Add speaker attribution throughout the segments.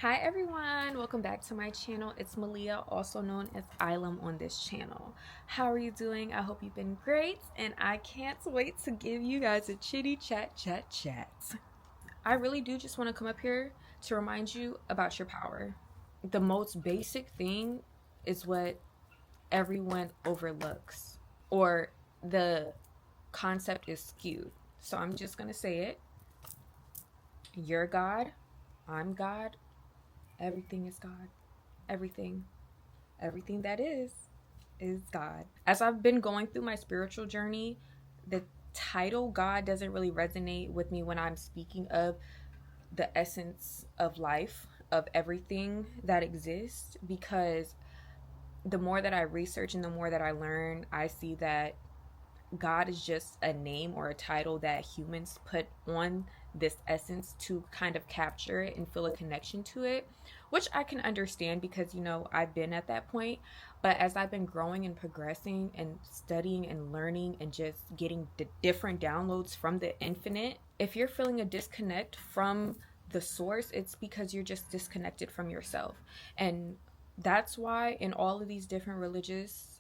Speaker 1: Hi everyone, welcome back to my channel. It's Malia, also known as Ilam on this channel. How are you doing? I hope you've been great, and I can't wait to give you guys a chitty chat. I really do just want to come up here to remind you about your power. The most basic thing is what everyone overlooks, or the concept is skewed. So I'm just going to say it. You're God, I'm God, everything is God. Everything that is God. As I've been going through my spiritual journey, the title God doesn't really resonate with me when I'm speaking of the essence of life, of everything that exists, because the more that I research and the more that I learn, I see that God is just a name or a title that humans put on this essence to kind of capture it and feel a connection to it, which I can understand because, I've been at that point. But as I've been growing and progressing and studying and learning and just getting the different downloads from the infinite, if you're feeling a disconnect from the source, it's because you're just disconnected from yourself. And that's why in all of these different religions,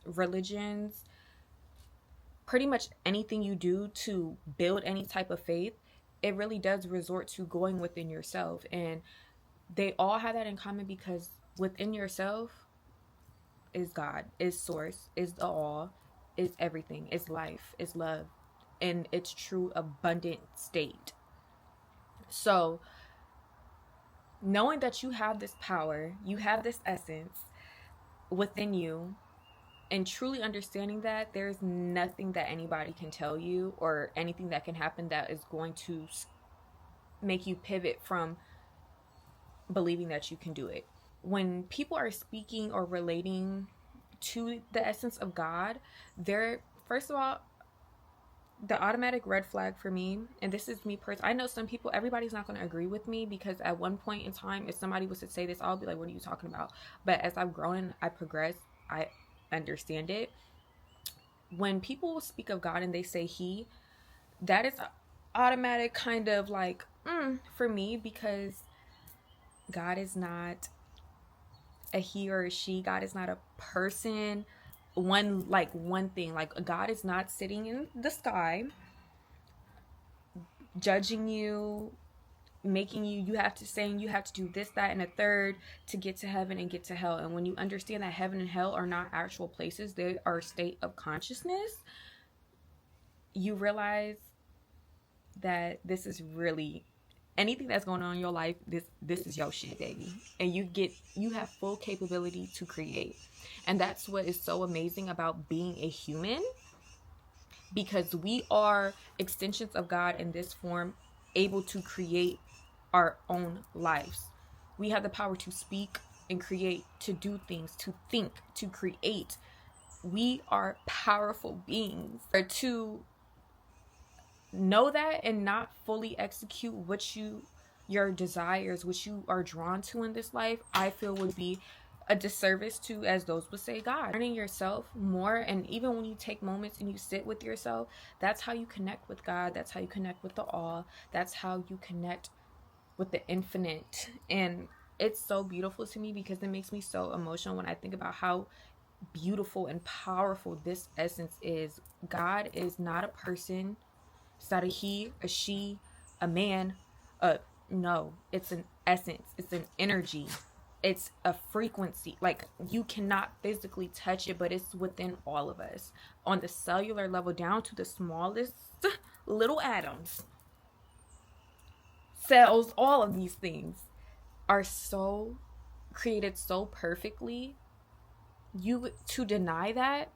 Speaker 1: pretty much anything you do to build any type of faith, it really does resort to going within yourself. And they all have that in common because within yourself is God, is source, is the all, is everything, is life, is love, in its true abundant state. So, knowing that you have this power, you have this essence within you, and truly understanding that there's nothing that anybody can tell you or anything that can happen that is going to make you pivot from believing that you can do it. When people are speaking or relating to the essence of God, they're, first of all, the automatic red flag for me, and this is me personally, I know some people, everybody's not going to agree with me, because at one point in time, if somebody was to say this, I'll be like, what are you talking about? But as I've grown and I progress, I understand it. When people speak of God and they say he, that is automatic kind of like for me, because God is not a he or a she. God is not a person. One thing, like God is not sitting in the sky judging you, making you have to saying you have to do this, that, and a third to get to heaven and get to hell. And when you understand that heaven and hell are not actual places, they are a state of consciousness, you realize that this is really anything that's going on in your life. This is your shit, baby. And you have full capability to create. And that's what is so amazing about being a human, because we are extensions of God in this form, able to create our own lives. We have the power to speak and create, to do things, to think, to create. We are powerful beings. Or to know that and not fully execute your desires, what you are drawn to in this life, I feel would be a disservice to, as those would say, God. Learning yourself more, and even when you take moments and you sit with yourself, that's how you connect with God. That's how you connect with the all. That's how you connect with the infinite. And it's so beautiful to me because it makes me so emotional when I think about how beautiful and powerful this essence is. God is not a person. It's not a he, a she, a man. No, it's an essence. It's an energy. It's a frequency. Like, you cannot physically touch it, but it's within all of us on the cellular level, down to the smallest little atoms, cells. All of these things are so created so perfectly. You to deny that,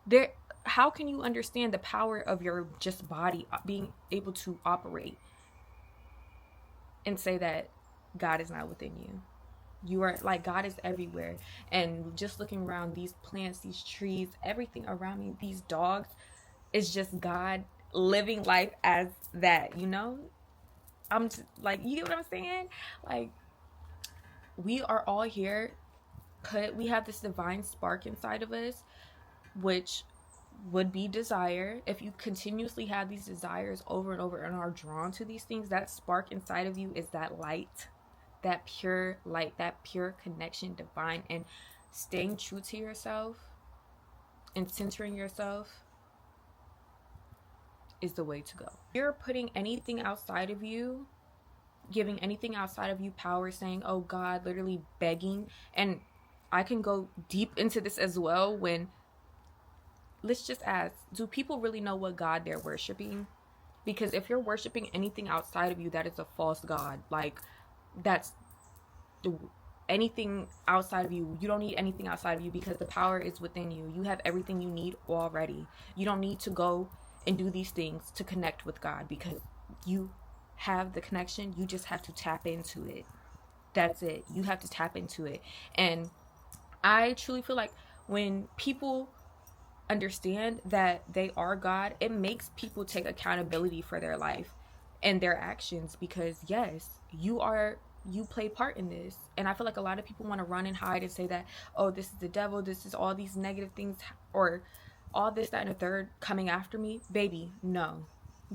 Speaker 1: there, how can you understand the power of your just body being able to operate and say that God is not within you? You are like, God is everywhere. And just looking around, these plants, these trees, everything around me, these dogs, is just God living life as that, I'm just, like, you get what I'm saying? Like, we are all here, we have this divine spark inside of us, which would be desire. If you continuously have these desires over and over and are drawn to these things, that spark inside of you is that light that pure light, that pure connection, divine, and staying true to yourself and centering yourself is the way to go. You're putting anything outside of you, giving anything outside of you power, saying, oh God, literally begging. And I can go deep into this as well. When, let's just ask, do people really know what God they're worshiping? Because if you're worshiping anything outside of you, that is a false God. Like, that's anything outside of you. You don't need anything outside of you, because the power is within you. You have everything you need already. You don't need to go and do these things to connect with God, because you have the connection. You just have to tap into it. That's it. You have to tap into it. And I truly feel like when people understand that they are God, it makes people take accountability for their life and their actions, because yes, you play part in this. And I feel like a lot of people want to run and hide and say that, oh, this is the devil, this is all these negative things, or all this, that, and a third coming after me. Baby, no.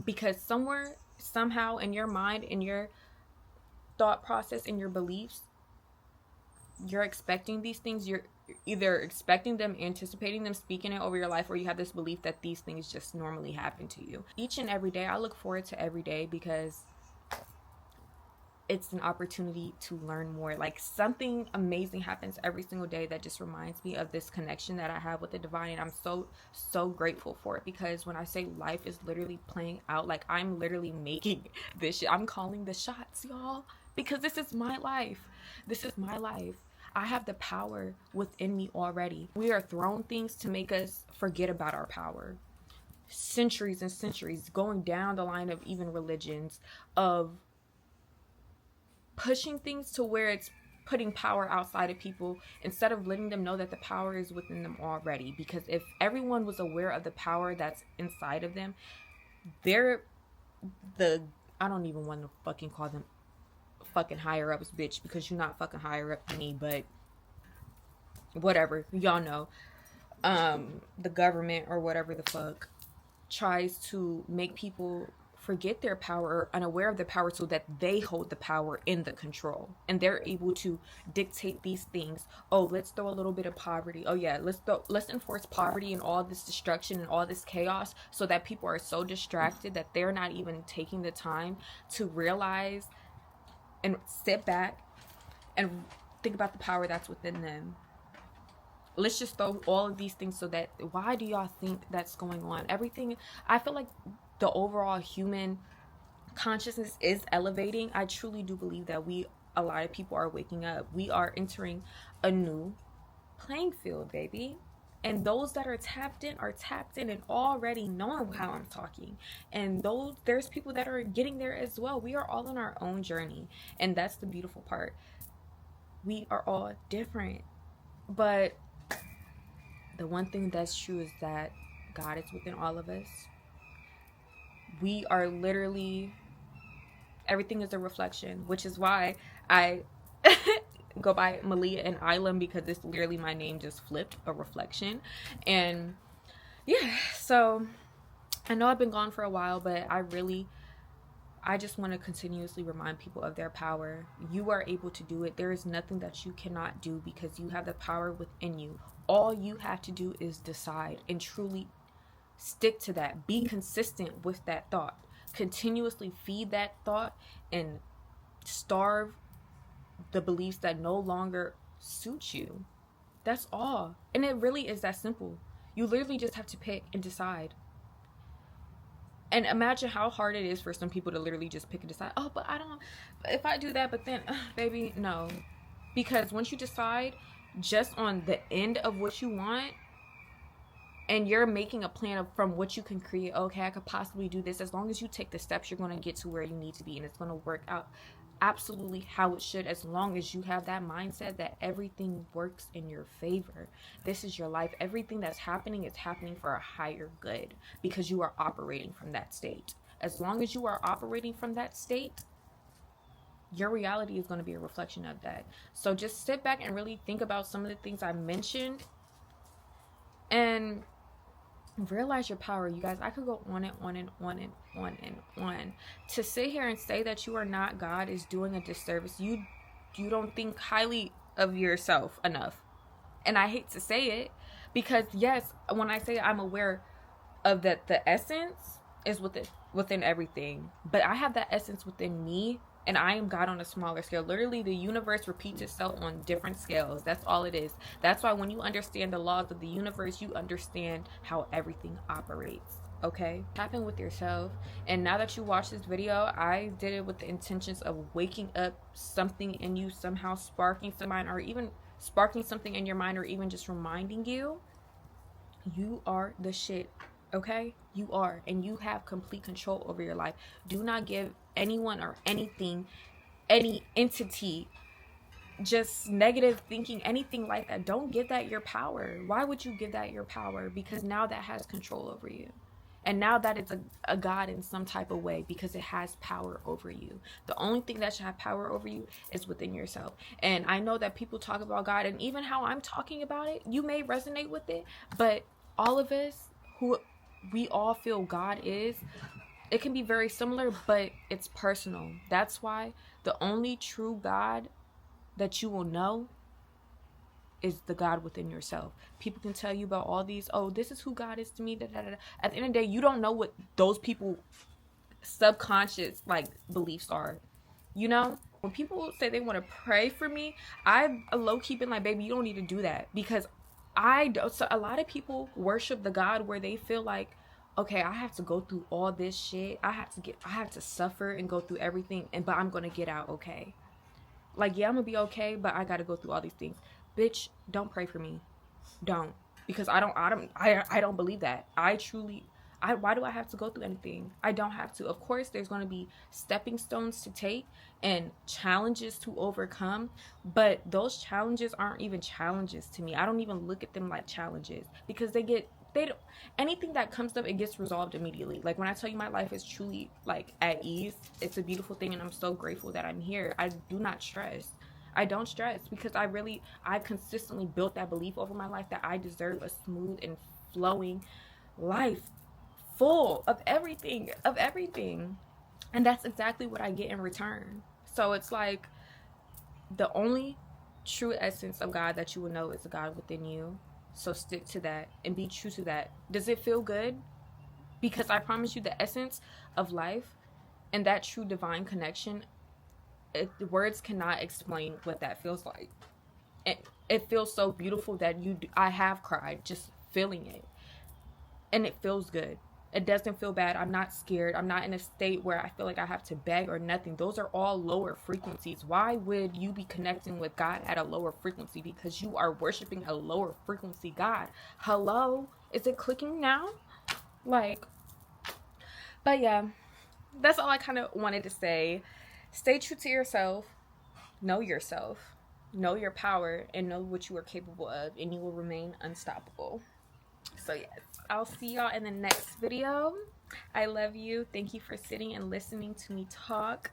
Speaker 1: Because somewhere, somehow, in your mind, in your thought process, in your beliefs, you're expecting these things. You're either expecting them, anticipating them, speaking it over your life, or you have this belief that these things just normally happen to you. Each and every day, I look forward to every day, because it's an opportunity to learn more. Like, something amazing happens every single day that just reminds me of this connection that I have with the divine. And I'm so grateful for it, because when I say life is literally playing out, like, I'm literally making this shit. I'm calling the shots, y'all, because this is my life. This is my life. I have the power within me already. We are thrown things to make us forget about our power. Centuries and centuries, going down the line of even religions, of pushing things to where it's putting power outside of people, instead of letting them know that the power is within them already. Because if everyone was aware of the power that's inside of them, I don't even want to fucking call them fucking higher ups, bitch, because you're not fucking higher up than me, but whatever, y'all know, the government or whatever the fuck tries to make people forget their power, or unaware of the power, so that they hold the power in the control, and they're able to dictate these things. Oh, let's throw a little bit of poverty. Oh yeah, let's enforce poverty and all this destruction and all this chaos, so that people are so distracted that they're not even taking the time to realize and sit back and think about the power that's within them. Let's just throw all of these things, so that, why do y'all think that's going on? Everything, I feel like the overall human consciousness is elevating. I truly do believe that a lot of people are waking up. We are entering a new playing field, baby. And those that are tapped in and already knowing how I'm talking. And there's people that are getting there as well. We are all on our own journey. And that's the beautiful part. We are all different. But the one thing that's true is that God is within all of us. We are literally, everything is a reflection, which is why I go by Malia and Ilam, because it's literally my name just flipped, a reflection. And yeah, so I know I've been gone for a while, but I just want to continuously remind people of their power. You are able to do it. There is nothing that you cannot do, because you have the power within you. All you have to do is decide and truly stick to that. Be consistent with that thought. Continuously feed that thought and starve the beliefs that no longer suit you. That's all. And it really is that simple. You literally just have to pick and decide. And imagine how hard it is for some people to literally just pick and decide, oh, but if I do that, but then, baby, no. Because once you decide just on the end of what you want, and you're making a plan from what you can create, okay, I could possibly do this. As long as you take the steps, you're going to get to where you need to be, and it's going to work out absolutely how it should, as long as you have that mindset that everything works in your favor. This is your life. Everything that's happening is happening for a higher good, because you are operating from that state. As long as you are operating from that state, your reality is going to be a reflection of that. So just sit back and really think about some of the things I mentioned, and realize your power. You guys, I could go on and on and on and on and on. To sit here and say that you are not God is doing a disservice. you don't think highly of yourself enough. And I hate to say it, because yes, when I say I'm aware of that, the essence is within everything, but I have that essence within me, and I am God on a smaller scale. Literally, the universe repeats itself on different scales. That's all it is. That's why when you understand the laws of the universe, you understand how everything operates. Okay, tap in with yourself. And now that you watch this video, I did it with the intentions of waking up something in you, somehow sparking some mind, or even sparking something in your mind, or even just reminding you, you are the shit. Okay, you are, and you have complete control over your life. Do not give anyone or anything, any entity, just negative thinking, anything like that. Don't give that your power. Why would you give that your power? Because now that has control over you. And now that it's a God in some type of way, because it has power over you. The only thing that should have power over you is within yourself. And I know that people talk about God, and even how I'm talking about it, you may resonate with it, but all of us who we all feel God is, it can be very similar, but it's personal. That's why the only true God that you will know is the God within yourself. People can tell you about all these, oh, this is who God is to me. Da, da, da. At the end of the day, you don't know what those people subconscious like beliefs are. You know, when people say they want to pray for me, I've low-key been like, baby, you don't need to do that, because I don't. So a lot of people worship the God where they feel like, okay, I have to go through all this shit. I have to suffer and go through everything, but I'm gonna get out okay. Like, yeah, I'm gonna be okay, but I gotta go through all these things. Bitch, don't pray for me. Don't. Because I don't believe that. Why do I have to go through anything? I don't have to. Of course, there's going to be stepping stones to take and challenges to overcome, but those challenges aren't even challenges to me. I don't even look at them like challenges, because they don't, anything that comes up, it gets resolved immediately. Like when I tell you my life is truly like at ease, it's a beautiful thing, and I'm so grateful that I'm here. I do not stress. I don't stress, because I've consistently built that belief over my life that I deserve a smooth and flowing life, full of everything, And that's exactly what I get in return. So it's like, the only true essence of God that you will know is the God within you. So stick to that and be true to that. Does it feel good? Because I promise you, the essence of life and that true divine connection, words cannot explain what that feels like. It feels so beautiful that I have cried just feeling it, and it feels good. It doesn't feel bad. I'm not scared. I'm not in a state where I feel like I have to beg or nothing. Those are all lower frequencies. Why would you be connecting with God at a lower frequency? Because you are worshiping a lower frequency God. Hello? Is it clicking now? Like, but yeah, that's all I kind of wanted to say. Stay true to yourself. Know yourself. Know your power, and know what you are capable of, and you will remain unstoppable. So yes, I'll see y'all in the next video. I love you. Thank you for sitting and listening to me talk.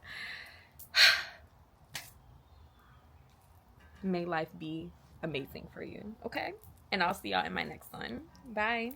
Speaker 1: May life be amazing for you, okay? And I'll see y'all in my next one. Bye.